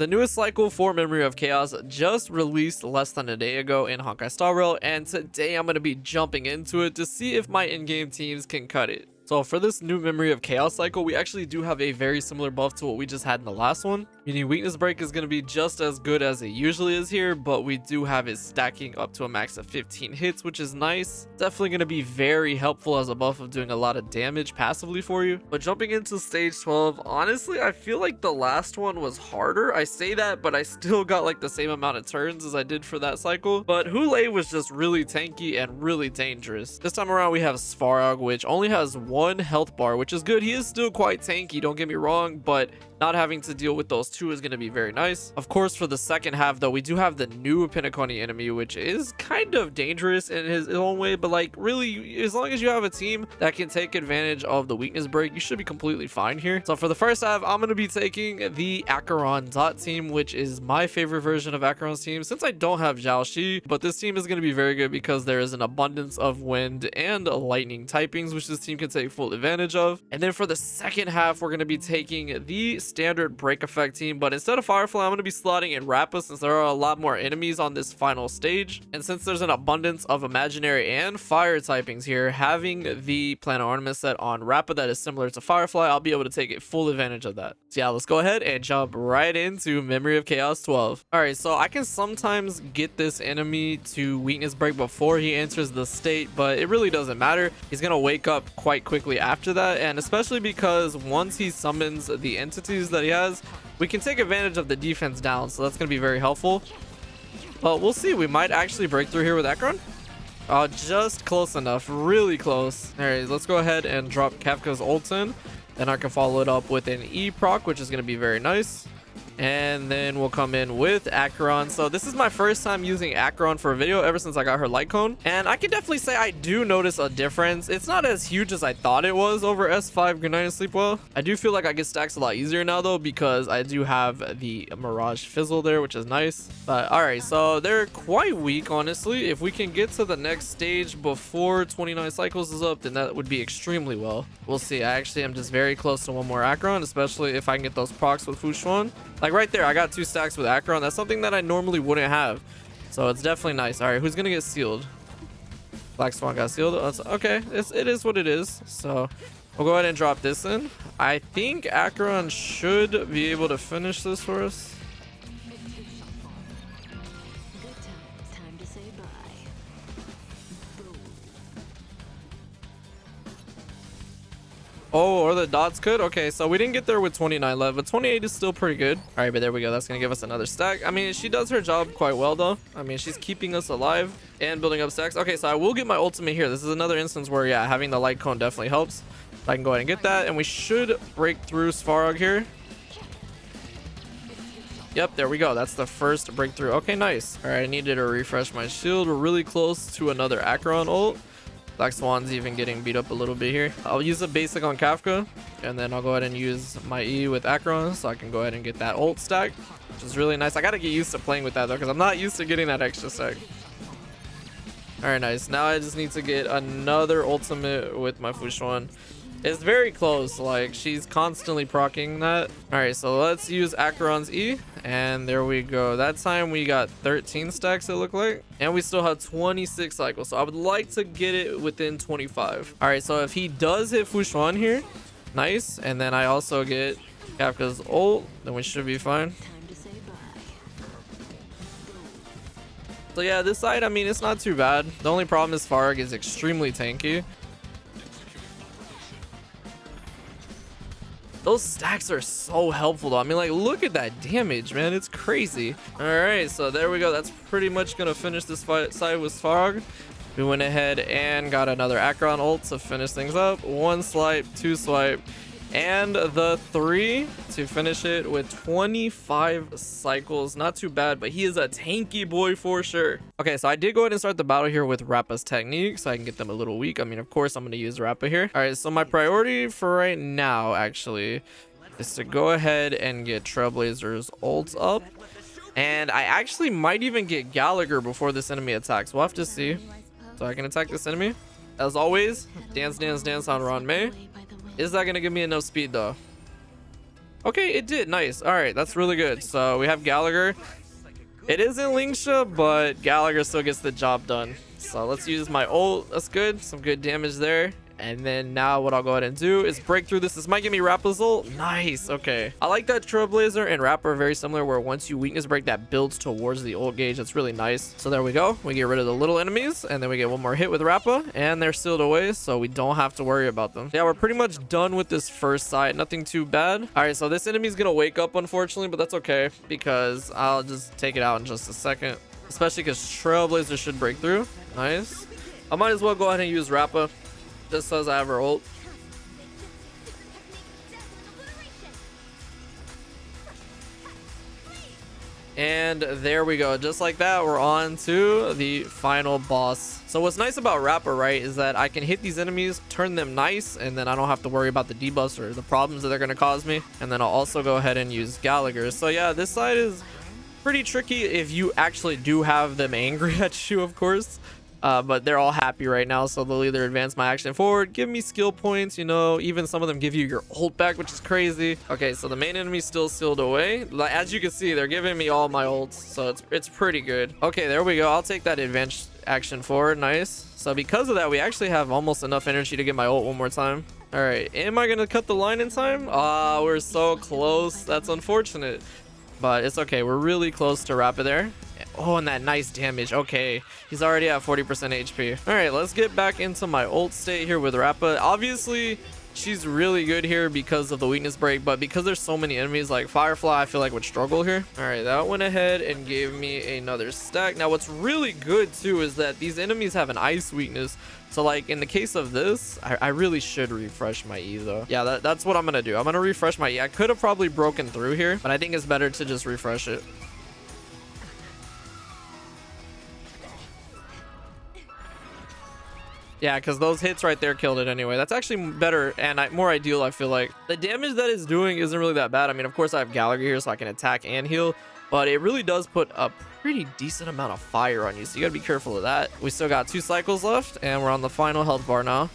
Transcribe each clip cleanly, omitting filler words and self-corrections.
The newest cycle for Memory of Chaos just released less than a day ago in Honkai Star Rail, and today I'm going to be jumping into it to see if my in-game teams can cut it. So for this new Memory of Chaos cycle, we actually do have a very similar buff to what we just had in the last one, meaning weakness break is going to be just as good as it usually is here, but we do have it stacking up to a max of 15 hits, which is nice. Definitely going to be very helpful as a buff of doing a lot of damage passively for you. But jumping into stage 12, honestly, I feel like the last one was harder. I say that, but I still got like the same amount of turns as I did for that cycle. But Hule was just really tanky and really dangerous. This time around, we have Svarog, which only has one health bar, which is good. He is still quite tanky, don't get me wrong, but not having to deal with those two is going to be very nice. Of course, for the second half though, we do have the new Pinaconi enemy, which is kind of dangerous in his own way, but like really, as long as you have a team that can take advantage of the weakness break, you should be completely fine here. So for the first half, I'm going to be taking the Acheron Dot team, which is my favorite version of Acheron's team since I don't have Zhao Shi, but this team is going to be very good because there is an abundance of wind and lightning typings, which this team can take full advantage of. And then for the second half, we're going to be taking the standard break effect team, but instead of Firefly, I'm going to be slotting in RAPPA since there are a lot more enemies on this final stage, and since there's an abundance of imaginary and fire typings here, having the planet ornament set on RAPPA that is similar to Firefly, I'll be able to take full advantage of that. So yeah, let's go ahead and jump right into Memory of Chaos 12. All right, so I can sometimes get this enemy to weakness break before he enters the state, but it really doesn't matter. He's going to wake up quite quickly after that, and especially because once he summons the entities that he has, we can take advantage of the defense down, so that's going to be very helpful. But we'll see. We might actually break through here with Acheron. Just close enough, really close. All right, let's go ahead and drop Kafka's ult in, then I can follow it up with an E proc, which is going to be very nice. And then we'll come in with Acheron. So this is my first time using Acheron for a video ever since I got her light cone, and I can definitely say I do notice a difference. It's not as huge as I thought it was over S5 Good Night and Sleep Well. I do feel like I get stacks a lot easier now though, because I do have the Mirage Fizzle there, which is nice. But all right, so they're quite weak, honestly. If we can get to the next stage before 29 cycles is up, then that would be extremely well. We'll see. I actually am just very close to one more Acheron, especially if I can get those procs with Fu Xuan. Like right there, I got 2 stacks with Acheron. That's something that I normally wouldn't have, so it's definitely nice. All right, who's gonna get sealed? Black Swan got sealed. Oh, okay, it is what it is. So we'll go ahead and drop this in. I think Acheron should be able to finish this for us. Oh, or the dots could. Okay, so we didn't get there with 29 left, but 28 is still pretty good. All right, but there we go. That's gonna give us another stack. I mean, she does her job quite well though. I mean, she's keeping us alive and building up stacks. Okay, so I will get my ultimate here. This is another instance where, yeah, having the light cone definitely helps. I can go ahead and get that, and we should break through Svarog here. Yep, there we go. That's the first breakthrough. Okay, nice. All right, I needed to refresh my shield. We're really close to another Acheron ult. Black Swan's even getting beat up a little bit here. I'll use a basic on Kafka, and then I'll go ahead and use my E with Acheron, so I can go ahead and get that ult stack, which is really nice. I gotta get used to playing with that though, because I'm not used to getting that extra stack. All right, nice. Now I just need to get another ultimate with my Fu Xuan. It's very close. Like, she's constantly proccing that. All right, so let's use Acheron's E, and there we go. That time we got 13 stacks, it looked like, and we still have 26 cycles, so I would like to get it within 25. All right, so if he does hit Fu Xuan here, nice, and then I also get Kafka's ult, then we should be fine. So yeah, this side, I mean, it's not too bad. The only problem is Farag is extremely tanky. Those stacks are so helpful though. I mean, like, look at that damage, man. It's crazy. All right, so there we go. That's pretty much gonna finish this fight side with Svarog. We went ahead and got another Acheron ult to finish things up. 1 swipe, 2 swipe, and the 3 to finish it with 25 cycles. Not too bad, but he is a tanky boy for sure. Okay, so I did go ahead and start the battle here with Rappa's technique, so I can get them a little weak. I mean, of course, I'm going to use Rappa here. All right, so my priority for right now, actually, is to go ahead and get Trailblazer's ult up. And I actually might even get Gallagher before this enemy attacks. We'll have to see. So I can attack this enemy. As always, dance, dance, dance on Ron May. Is that going to give me enough speed, though? Okay, it did. Nice. All right, that's really good. So we have Gallagher. It isn't Lingsha, but Gallagher still gets the job done. So let's use my ult. That's good. Some good damage there. And then now what I'll go ahead and do is break through this. This might give me Rappa's ult. Nice. Okay. I like that Trailblazer and Rappa are very similar, where once you weakness break, that builds towards the ult gauge. That's really nice. So there we go. We get rid of the little enemies, and then we get one more hit with Rappa, and they're sealed away, so we don't have to worry about them. Yeah, we're pretty much done with this first side. Nothing too bad. All right, so this enemy's gonna wake up, unfortunately, but that's okay, because I'll just take it out in just a second, especially because Trailblazer should break through. Nice. I might as well go ahead and use Rappa. Just says I have her ult. And there we go. Just like that, we're on to the final boss. So what's nice about RAPPA, right, is that I can hit these enemies, turn them nice, and then I don't have to worry about the debuffs or the problems that they're going to cause me. And then I'll also go ahead and use Gallagher. So yeah, this side is pretty tricky if you actually do have them angry at you, of course. But they're all happy right now, so they'll either advance my action forward, give me skill points, you know, even some of them give you your ult back, which is crazy. Okay, so the main enemy's still sealed away. As you can see, they're giving me all my ults, so it's pretty good. Okay, there we go. I'll take that advanced action forward. Nice. So because of that, we actually have almost enough energy to get my ult one more time. All right, am I gonna cut the line in time? Ah, we're so close. That's unfortunate, but it's okay. We're really close to Rappa there. Oh, and that nice damage. Okay, he's already at 40% HP. All right, let's get back into my ult state here with Rappa. Obviously, she's really good here because of the weakness break, but because there's so many enemies like Firefly, I feel like would struggle here. All right, that went ahead and gave me another stack. Now, what's really good too is that these enemies have an ice weakness. So like in the case of this, I really should refresh my E though. Yeah, that's what I'm gonna do. I'm gonna refresh my E. I could have probably broken through here, but I think it's better to just refresh it. Yeah, because those hits right there killed it anyway. That's actually better and more ideal, I feel like. The damage that it's doing isn't really that bad. I mean, of course, I have Gallagher here, so I can attack and heal. But it really does put a pretty decent amount of fire on you, so you got to be careful of that. We still got 2 cycles left, and we're on the final health bar now.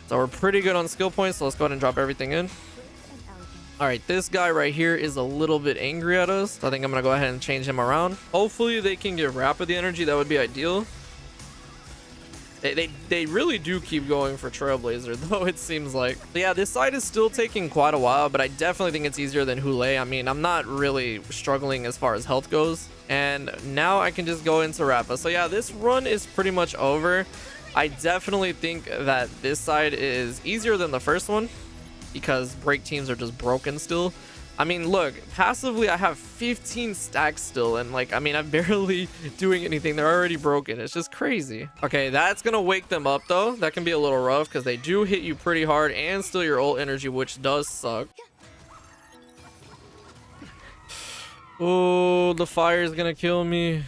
So we're pretty good on skill points, so let's go ahead and drop everything in. All right, this guy right here is a little bit angry at us, so I think I'm going to go ahead and change him around. Hopefully, they can give Rappa the energy. That would be ideal. They really do keep going for Trailblazer, though, it seems like. So yeah, this side is still taking quite a while, but I definitely think it's easier than Hule. I mean, I'm not really struggling as far as health goes. And now I can just go into Rappa. So yeah, this run is pretty much over. I definitely think that this side is easier than the first one because break teams are just broken still. I mean, look, passively I have 15 stacks still, and like, I mean, I'm barely doing anything. They're already broken. It's just crazy. Okay, that's gonna wake them up though. That can be a little rough because they do hit you pretty hard and steal your ult energy, which does suck. Oh, the fire is gonna kill me.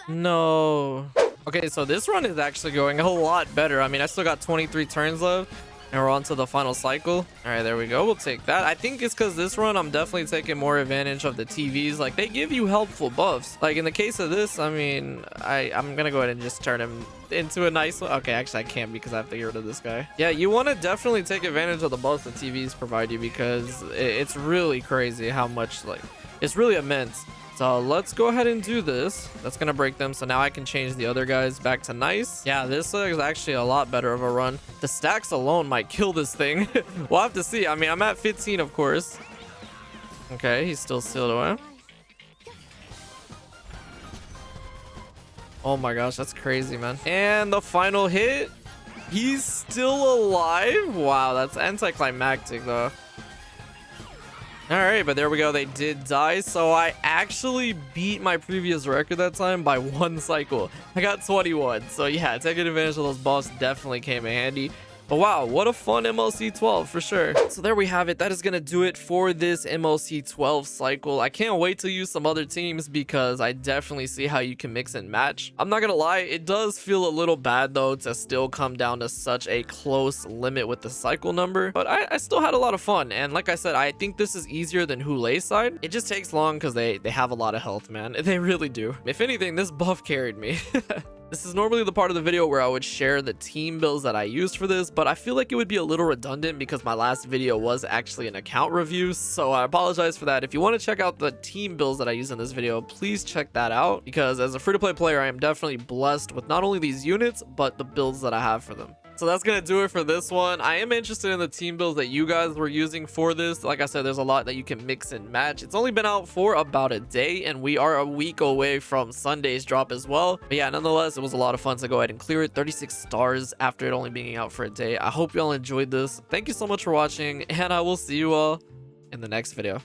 No. Okay, so this run is actually going a lot better. I mean, I still got 23 turns left. And we're on to the final cycle. All right, there we go. We'll take that. I think it's because this run, I'm definitely taking more advantage of the TVs. Like, they give you helpful buffs. Like, in the case of this, I mean, I'm going to go ahead and just turn him into a nice one. Okay, actually, I can't because I have to get rid of this guy. Yeah, you want to definitely take advantage of the buffs the TVs provide you because it's really crazy how much, like, it's really immense. So let's go ahead and do this. That's gonna break them, so now I can change the other guys back to nice. Yeah, this is actually a lot better of a run. The stacks alone might kill this thing. We'll have to see. I mean, I'm at 15, of course. Okay, he's still sealed away. Oh my gosh, that's crazy, man. And the final hit, he's still alive. Wow, that's anticlimactic though. All right, but there we go. They did die. So I actually beat my previous record that time by 1 cycle. I got 21. So yeah, taking advantage of those buffs definitely came in handy. But wow, what a fun MOC 12 for sure. So there we have it. That is going to do it for this MOC 12 cycle. I can't wait to use some other teams because I definitely see how you can mix and match. I'm not going to lie, it does feel a little bad though to still come down to such a close limit with the cycle number. But I still had a lot of fun. And like I said, I think this is easier than Hule's side. It just takes long because they have a lot of health, man. They really do. If anything, this buff carried me. This is normally the part of the video where I would share the team builds that I used for this, but I feel like it would be a little redundant because my last video was actually an account review, so I apologize for that. If you want to check out the team builds that I use in this video, please check that out, because as a free-to-play player, I am definitely blessed with not only these units, but the builds that I have for them. So that's gonna do it for this one. I am interested in the team builds that you guys were using for this. Like I said, there's a lot that you can mix and match. It's only been out for about a day, and we are a week away from Sunday's drop as well. But yeah, nonetheless, it was a lot of fun to go ahead and clear it. 36 stars after it only being out for a day. I hope y'all enjoyed this. Thank you so much for watching, and I will see you all in the next video.